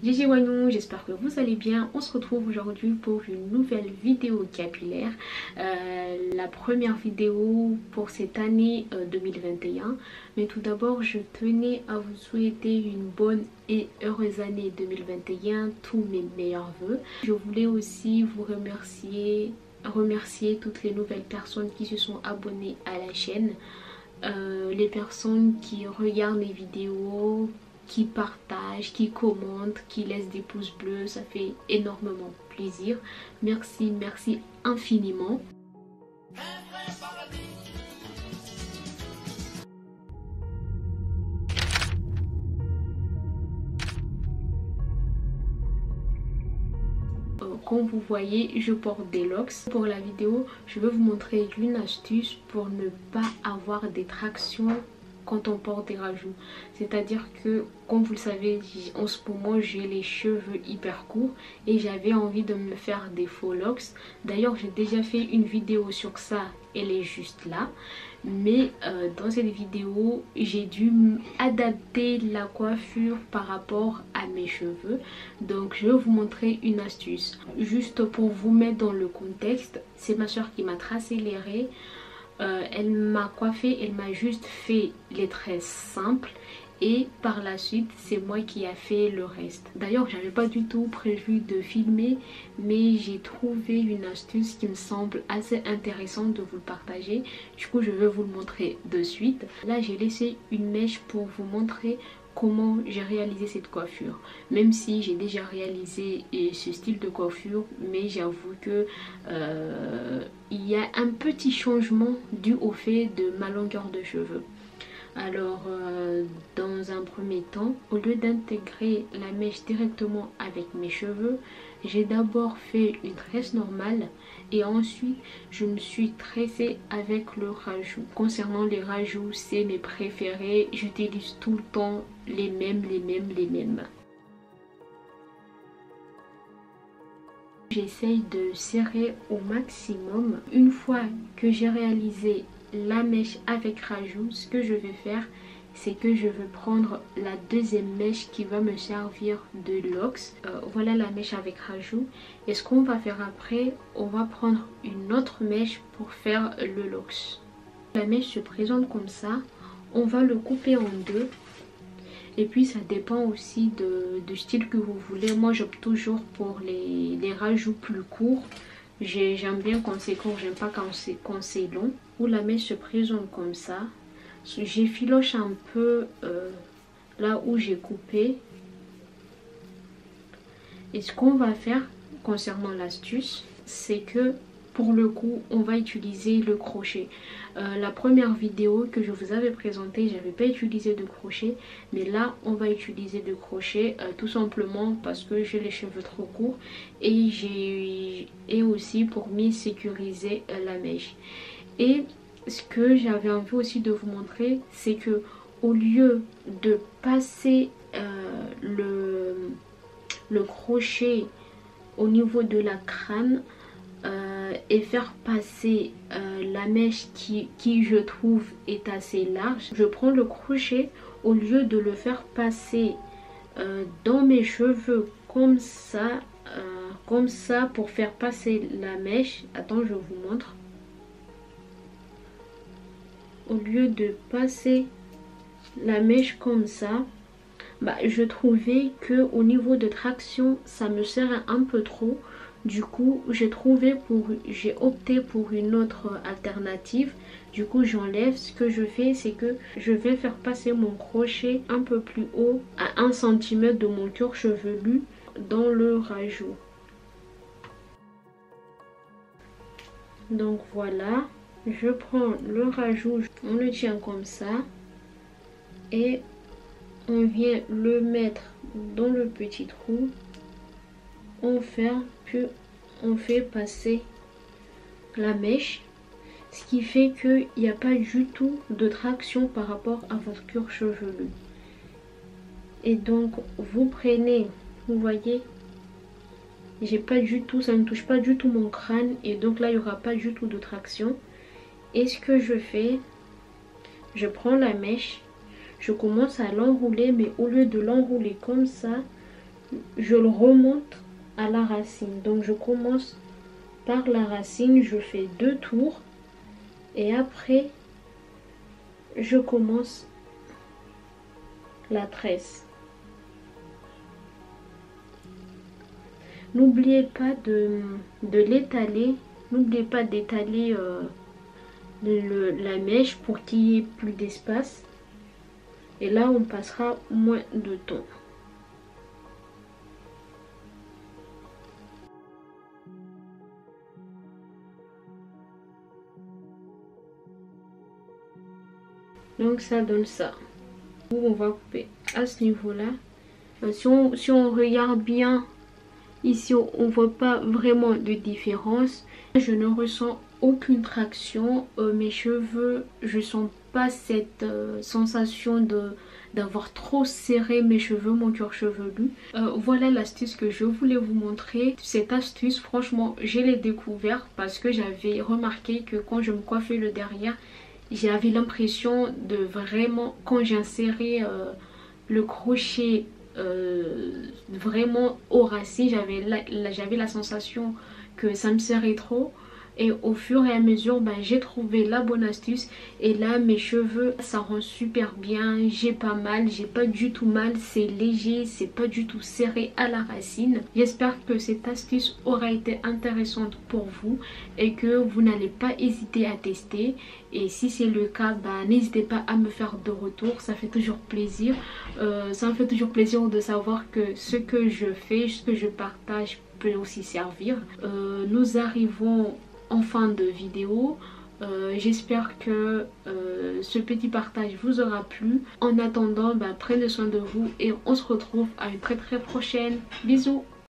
Gigi Wanou, j'espère que vous allez bien. On se retrouve aujourd'hui pour une nouvelle vidéo capillaire. La première vidéo pour cette année 2021. Mais tout d'abord, je tenais à vous souhaiter une bonne et heureuse année 2021. Tous mes meilleurs vœux. Je voulais aussi vous remercier toutes les nouvelles personnes qui se sont abonnées à la chaîne. Les personnes qui regardent les vidéos, qui partagent, qui commentent, qui laissent des pouces bleus, ça fait énormément plaisir. Merci, merci infiniment. Comme vous voyez, je porte des locks. Pour la vidéo, je vais vous montrer une astuce pour ne pas avoir des tractions quand on porte des rajouts. C'est-à-dire que, comme vous le savez, en ce moment j'ai les cheveux hyper courts et j'avais envie de me faire des faux locks. D'ailleurs, j'ai déjà fait une vidéo sur ça, elle est juste là. Mais dans cette vidéo, j'ai dû adapter la coiffure par rapport à mes cheveux. Donc je vais vous montrer une astuce. Juste pour vous mettre dans le contexte, c'est ma soeur qui m'a tracé les raies. Elle m'a coiffé, elle m'a juste fait les tresses simples et par la suite c'est moi qui a fait le reste. D'ailleurs, j'avais pas du tout prévu de filmer, mais j'ai trouvé une astuce qui me semble assez intéressante de vous le partager. Du coup, je vais vous le montrer de suite. Là, j'ai laissé une mèche pour vous montrer comment j'ai réalisé cette coiffure, même si j'ai déjà réalisé ce style de coiffure, mais j'avoue que il y a un petit changement dû au fait de ma longueur de cheveux. Alors dans un premier temps, au lieu d'intégrer la mèche directement avec mes cheveux, j'ai d'abord fait une tresse normale et ensuite je me suis tressée avec le rajout. Concernant les rajouts, c'est mes préférés, j'utilise tout le temps les mêmes. J'essaye de serrer au maximum. Une fois que j'ai réalisé la mèche avec rajout, ce que je vais faire, c'est que je vais prendre la deuxième mèche qui va me servir de locks. Voilà la mèche avec rajout. Et ce qu'on va faire après, on va prendre une autre mèche pour faire le locks. La mèche se présente comme ça. On va le couper en deux. Et puis ça dépend aussi du style que vous voulez. Moi j'opte toujours pour les rajouts plus courts. J'aime bien quand c'est court, j'aime pas quand c'est long. Où la mèche se présente comme ça. J'effiloche un peu là où j'ai coupé. Et ce qu'on va faire concernant l'astuce, c'est que pour le coup, on va utiliser le crochet. La première vidéo que je vous avais présentée, j'avais pas utilisé de crochet. Mais là, on va utiliser de crochet tout simplement parce que j'ai les cheveux trop courts. Et aussi pour mieux sécuriser la mèche. Et ce que j'avais envie aussi de vous montrer, c'est que au lieu de passer le crochet au niveau de la crâne, et faire passer la mèche qui je trouve est assez large, je prends le crochet au lieu de le faire passer dans mes cheveux comme ça pour faire passer la mèche. Attends, je vous montre. Au lieu de passer la mèche comme ça, je trouvais que au niveau de traction ça me serrait un peu trop. Du coup, j'ai opté pour une autre alternative. Du coup, j'enlève. Ce que je fais, c'est que je vais faire passer mon crochet un peu plus haut, à 1 cm de mon cuir chevelu, dans le rajout. Donc voilà, je prends le rajout, on le tient comme ça. Et on vient le mettre dans le petit trou. On ferme, puis on fait passer la mèche, ce qui fait qu'il n'y a pas du tout de traction par rapport à votre cuir chevelu. Et donc vous prenez, vous voyez, j'ai pas du tout, ça ne touche pas du tout mon crâne, et donc là il n'y aura pas du tout de traction. Et ce que je fais, je prends la mèche, je commence à l'enrouler, mais au lieu de l'enrouler comme ça, je le remonte à la racine. Donc je commence par la racine, je fais 2 tours et après je commence la tresse. N'oubliez pas de l'étaler, n'oubliez pas d'étaler la mèche pour qu'il y ait plus d'espace. Et là on passera moins de temps. Donc ça donne ça. On va couper à ce niveau là. Si on regarde bien ici, on voit pas vraiment de différence. Je ne ressens aucune traction. Mes cheveux, je sens pas cette sensation d'avoir trop serré mes cheveux, mon cuir chevelu. Voilà l'astuce que je voulais vous montrer. Cette astuce, franchement, je l'ai découvert parce que j'avais remarqué que quand je me coiffais le derrière, j'avais l'impression de vraiment, quand j'insérais le crochet vraiment au racine, j'avais la sensation que ça me serrait trop. Et au fur et à mesure, j'ai trouvé la bonne astuce. Et là, mes cheveux, ça rend super bien. J'ai pas mal, j'ai pas du tout mal. C'est léger, c'est pas du tout serré à la racine. J'espère que cette astuce aura été intéressante pour vous et que vous n'allez pas hésiter à tester. Et si c'est le cas, n'hésitez pas à me faire de retour. Ça fait toujours plaisir. Ça me fait toujours plaisir de savoir que ce que je fais, ce que je partage peut aussi servir. Nous arrivons en fin de vidéo. J'espère que ce petit partage vous aura plu. En attendant, prenez soin de vous et on se retrouve à une très prochaine. Bisous.